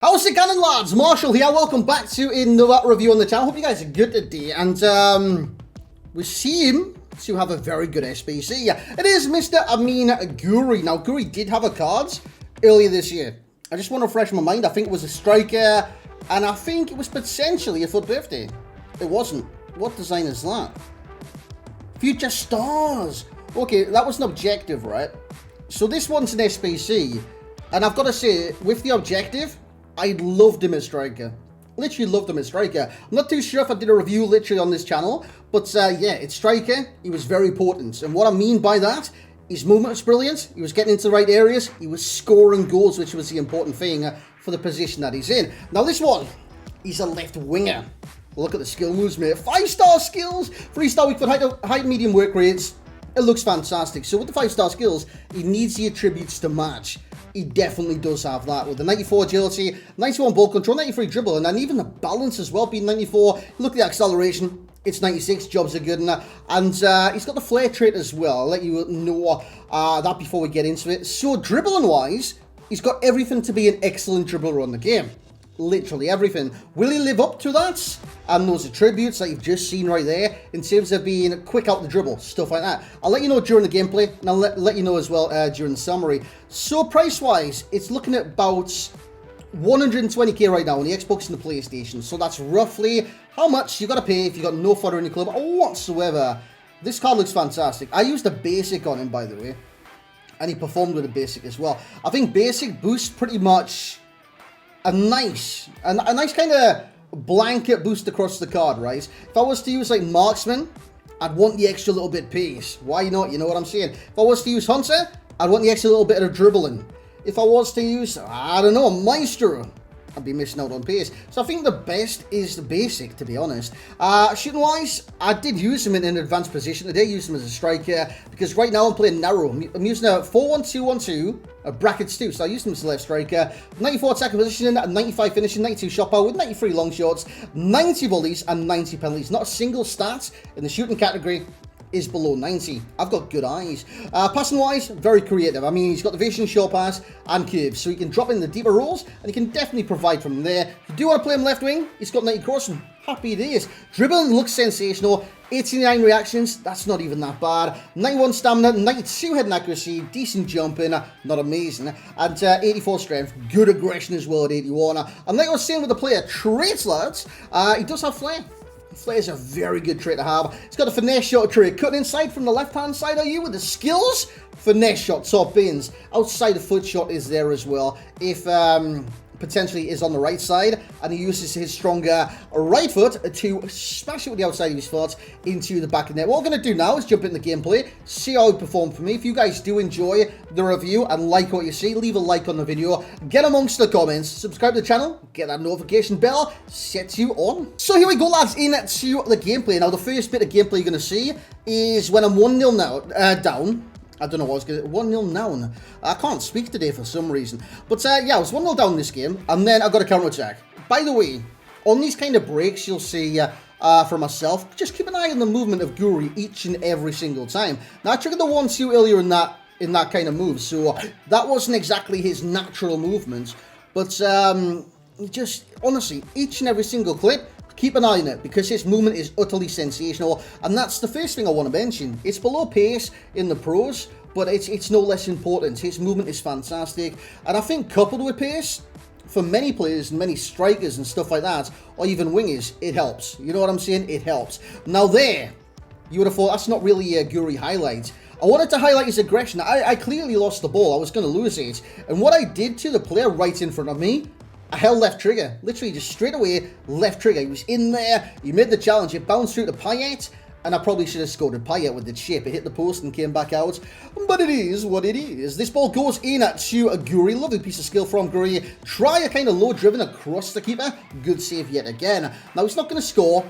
How's it going, lads? Marshall here. Welcome back to another review on the channel. Hope you guys are good today. And we seem to have a very good SBC. It is Mr. Gouiri. Now, Gouiri did have a card earlier this year. I just want to refresh my mind. I think it was a striker, and I think it was potentially a FUT birthday. It wasn't. What design is that? Future Stars. Okay, that was an objective, right? So this one's an SBC, and I've got to say, with the objective, I loved him as striker. Literally loved him as striker. I'm not too sure if I did a review literally on this channel, but yeah, it's striker. He was very important. And what I mean by that, his movement was brilliant. He was getting into the right areas. He was scoring goals, which was the important thing for the position that he's in. Now this one, he's a left winger. Look at the skill moves, mate. 5-star skills, 3-star weak foot, height and medium work rates. It looks fantastic. So with the 5-star skills, he needs the attributes to match. He definitely does have that with the 94 agility, 91 ball control, 93 dribble, and even the balance as well being 94. Look at the acceleration. It's 96. Jobs are good enough. And he's got the flair trait as well. I'll let you know that before we get into it. So dribbling-wise, he's got everything to be an excellent dribbler on the game. Literally everything. Will he live up to that? And those attributes that you've just seen right there, in terms of being quick out the dribble, stuff like that. I'll let you know during the gameplay, and I'll let you know as well during the summary. So price-wise, it's looking at about 120k right now on the Xbox and the PlayStation. So that's roughly how much you got to pay if you got no fodder in your club whatsoever. This card looks fantastic. I used a basic on him, by the way, and he performed with a basic as well. I think basic boosts pretty much a nice kind of blanket boost across the card, right? If I was to use like marksman, I'd want the extra little bit pace. Why not? You know what I'm saying? If I was to use hunter, I'd want the extra little bit of dribbling. If I was to use, I don't know, maestro, I'd be missing out on pace. So I think the best is the basic, to be honest. Shooting wise, I did use him in an advanced position today. Use him as a striker because right now I'm playing narrow. I'm using a 4-1-2-1-2. Brackets too, so I used him as a left striker. 94 attacking position, 95 finishing, 92 shot power with 93 long shots, 90 volleys and 90 penalties. Not a single stat in the shooting category is below 90. I've got good eyes. Passing wise, very creative. I mean, he's got the vision, short pass and curves, so he can drop in the deeper roles and he can definitely provide from there. If you do want to play him left wing, he's got 90 crossing. Happy days. Dribbling looks sensational. 89 reactions, that's not even that bad. 91 stamina, 92 head and accuracy, decent jumping, not amazing. And 84 strength, good aggression as well at 81. And like I was saying with the player traits, lads, he does have flair. Flair is a very good trait to have. He's got a finesse shot trait. Cutting inside from the left-hand side, are you with the skills? Finesse shot, top bins. Outside the foot shot is there as well. If potentially is on the right side, and he uses his stronger right foot to smash it with the outside of his foot into the back of the net. What we're going to do now is jump into the gameplay, see how it performed for me. If you guys do enjoy the review and like what you see, leave a like on the video, get amongst the comments, subscribe to the channel, get that notification bell, set you on. So here we go, lads, into the gameplay. Now the first bit of gameplay you're going to see is when I'm 1-0 now, down. I don't know what I was going to... 1-0 down. I can't speak today for some reason. But yeah, I was 1-0 down this game, and then I got a counter-attack. By the way, on these kind of breaks, you'll see for myself, just keep an eye on the movement of Gouiri each and every single time. Now, I triggered the 1-2 earlier in that kind of move, so that wasn't exactly his natural movement. But just, honestly, each and every single clip, keep an eye on it, because his movement is utterly sensational, and that's the first thing I want to mention. It's below pace in the pros, but it's no less important. His movement is fantastic, and I think coupled with pace, for many players, many strikers and stuff like that, or even wingers, it helps. You know what I'm saying? It helps. Now there, you would have thought that's not really a Gouiri highlight. I wanted to highlight his aggression. I clearly lost the ball. I was going to lose it, and what I did to the player right in front of me, I held left trigger, literally just straight away left trigger. He was in there, he made the challenge, it bounced through to Payet, and I probably should have scored at Payet with the chip. It hit the post and came back out, but it is what it is. This ball goes in to Gouiri, lovely piece of skill from Gouiri. Try a kind of low driven across the keeper, good save yet again. Now he's not going to score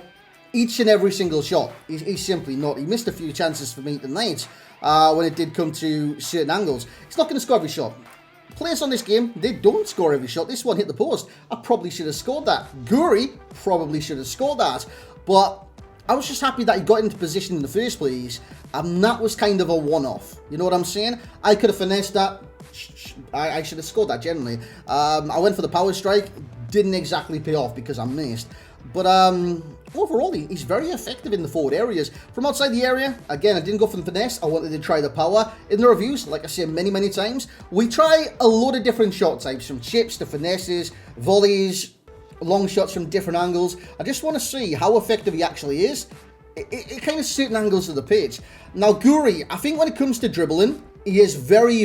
each and every single shot, he's simply not. He missed a few chances for me tonight when it did come to certain angles. He's not going to score every shot. Players on this game, they don't score every shot. This one hit the post. I probably should have scored that. Gouiri probably should have scored that. But I was just happy that he got into position in the first place. And that was kind of a one-off. You know what I'm saying? I could have finessed that. I should have scored that generally. I went for the power strike, didn't exactly pay off because I missed. But overall, he's very effective in the forward areas. From outside the area, again, I didn't go for the finesse. I wanted to try the power. In the reviews, like I say many times, we try a lot of different shot types, from chips to finesses, volleys, long shots from different angles. I just want to see how effective he actually is. It kind of certain angles of the pitch. Now, Gouiri, I think when it comes to dribbling, he is very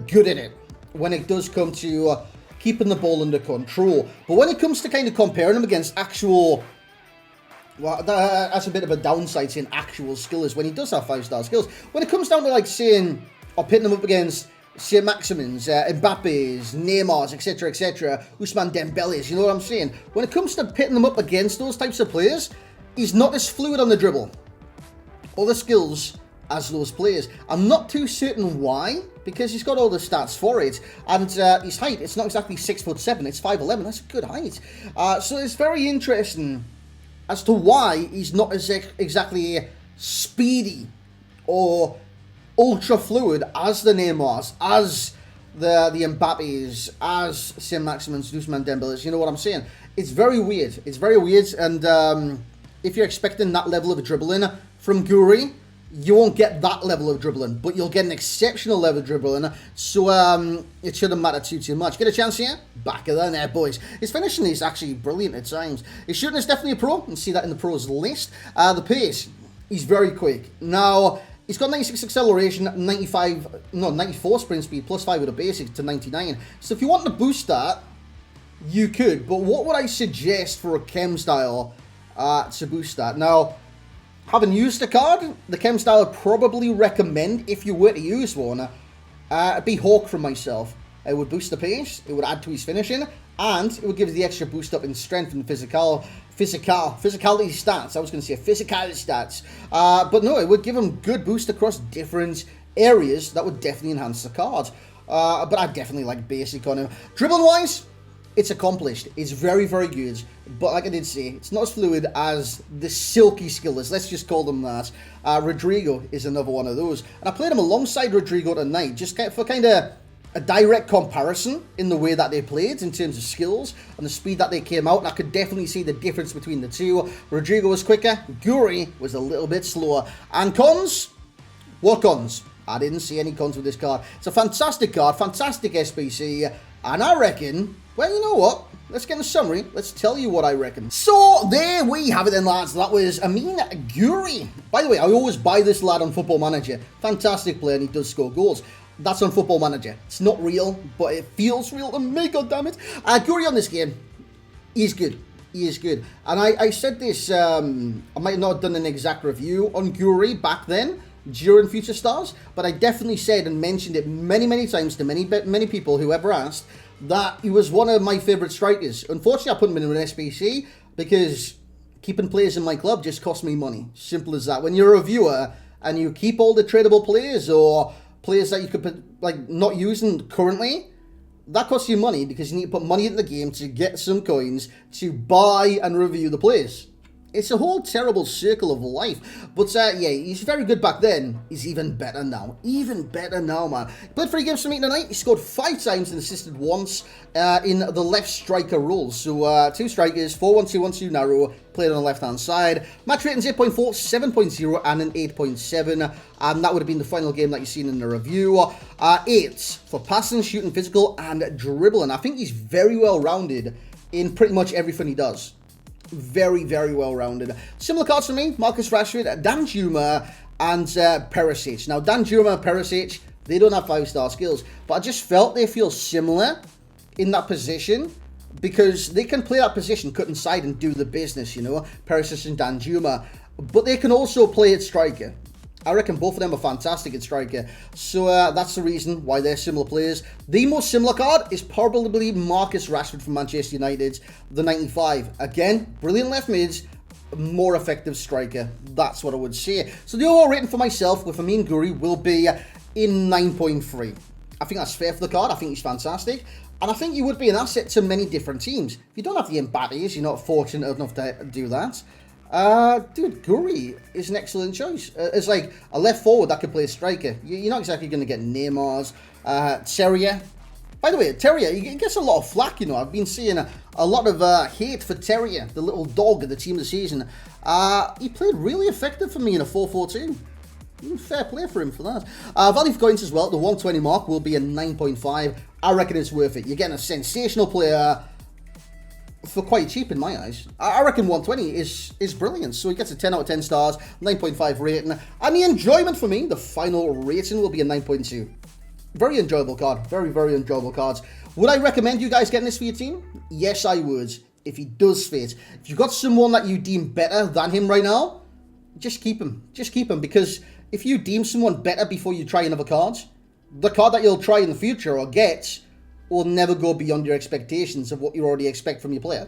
good at it when it does come to keeping the ball under control. But when it comes to kind of comparing him against actual, well, that's a bit of a downside saying actual skill, is when he does have 5-star skills. When it comes down to like saying, or pitting him up against Saint-Maximins, Mbappe's, Neymar's, etc., Ousmane Dembele's, you know what I'm saying? When it comes to pitting them up against those types of players, he's not as fluid on the dribble or the skills as those players. I'm not too certain why, because he's got all the stats for it. And his height, it's not exactly 6'7", it's 5'11". That's a good height. So it's very interesting as to why he's not as exactly speedy or ultra fluid as the Neymars, as the Mbappes, as Saint-Maximins, Ousmane Dembele's. You know what I'm saying? It's very weird. It's very weird. And if you're expecting that level of dribbling from Gouiri, you won't get that level of dribbling, but you'll get an exceptional level of dribbling. So it shouldn't matter too much. Get a chance here? Back of the net, boys. His finishing is actually brilliant at times. His shooting is definitely a pro. You can see that in the pros list. The pace, he's very quick. Now, he's got 96 acceleration, 94 sprint speed, plus 5 with a basic to 99. So if you want to boost that, you could. But what would I suggest for a chem style to boost that? Now, having used the card, the chem style I'd probably recommend, if you were to use one, be Hawk from myself. It would boost the pace, it would add to his finishing, and it would give the extra boost up in strength and physicality stats. I was going to say physicality stats. But no, it would give him good boost across different areas that would definitely enhance the card. But I definitely like basic on him. Dribbling-wise, it's accomplished. It's very good. But like I did say, it's not as fluid as the silky skillers. Let's just call them that. Rodrigo is another one of those. And I played him alongside Rodrigo tonight, just for kind of a direct comparison in the way that they played in terms of skills and the speed that they came out. And I could definitely see the difference between the two. Rodrigo was quicker. Gouiri was a little bit slower. And cons? What cons? I didn't see any cons with this card. It's a fantastic card, fantastic SBC. And I reckon, well, you know what? Let's get a summary. Let's tell you what I reckon. So, there we have it then, lads. That was Gouiri. By the way, I always buy this lad on Football Manager. Fantastic player, and he does score goals. That's on Football Manager. It's not real, but it feels real to me, goddammit. Gouiri on this game, he's good. He is good. And I said this, I might not have done an exact review on Gouiri back then, during Future Stars, but I definitely said and mentioned it many times to many people who ever asked, that he was one of my favourite strikers. Unfortunately, I put him in an SBC because keeping players in my club just cost me money. Simple as that. When you're a viewer and you keep all the tradable players or players that you could like not using currently, that costs you money because you need to put money into the game to get some coins to buy and review the players. It's a whole terrible circle of life. But yeah, he's very good back then. He's even better now. Even better now, man. He played 3 games for me tonight. He scored 5 times and assisted once in the left striker role. So 2 strikers, 4-1-2-1-2 narrow, played on the left-hand side. Match rating's 8.4, 7.0, and an 8.7. And that would have been the final game that you've seen in the review. 8 for passing, shooting, physical, and dribbling. I think he's very well-rounded in pretty much everything he does. Very well-rounded. Similar cards for me, Marcus Rashford, Danjuma, and Perisic. Now, Danjuma and Perisic, they don't have 5-star skills, but I just felt they feel similar in that position because they can play that position, cut inside and do the business, you know, Perisic and Danjuma, but they can also play at striker. I reckon both of them are fantastic at striker. So that's the reason why they're similar players. The most similar card is probably Marcus Rashford from Manchester United, the 95. Again, brilliant left mids, more effective striker. That's what I would say. So the overall rating for myself with Gouiri will be in 9.3. I think that's fair for the card. I think he's fantastic. And I think he would be an asset to many different teams. If you don't have the Mbappes, you're not fortunate enough to do that. Dude, Gouiri is an excellent choice. It's like a left forward that could play striker. You're not exactly going to get Neymar's. Terrier. By the way, Terrier, he gets a lot of flack, you know. I've been seeing a lot of hate for Terrier, the little dog of the team of the season. He played really effective for me in a 4-4-2. Fair play for him for that. Value for coins as well. The 120 mark will be a 9.5. I reckon it's worth it. You're getting a sensational player for quite cheap in my eyes. I reckon 120 is brilliant. So he gets a 10 out of 10 stars, 9.5 rating. And the enjoyment for me, the final rating will be a 9.2. Very enjoyable card. Very, very enjoyable cards. Would I recommend you guys getting this for your team? Yes, I would. If he does fit. If you've got someone that you deem better than him right now, just keep him. Just keep him. Because if you deem someone better before you try another card, the card that you'll try in the future or get will never go beyond your expectations of what you already expect from your player.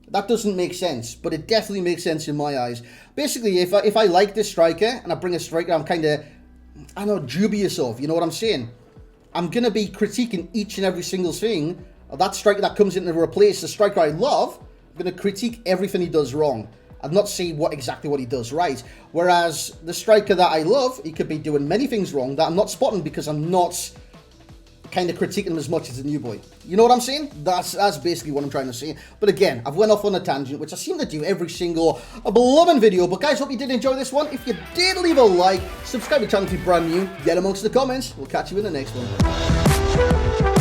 That doesn't make sense, but it definitely makes sense in my eyes. Basically, if I like this striker and I bring a striker I'm kind of, I don't know, dubious of, you know what I'm saying? I'm going to be critiquing each and every single thing of that striker that comes in to replace the striker I love. I'm going to critique everything he does wrong. I'm not saying exactly what he does right. Whereas the striker that I love, he could be doing many things wrong that I'm not spotting because I'm not kind of critiquing him as much as the new boy. You know what I'm saying? That's basically what I'm trying to say. But again, I've went off on a tangent, which I seem to do every single blooming video. But guys, hope you did enjoy this one. If you did, leave a like, subscribe to the channel if you're brand new, get amongst the comments. We'll catch you in the next one.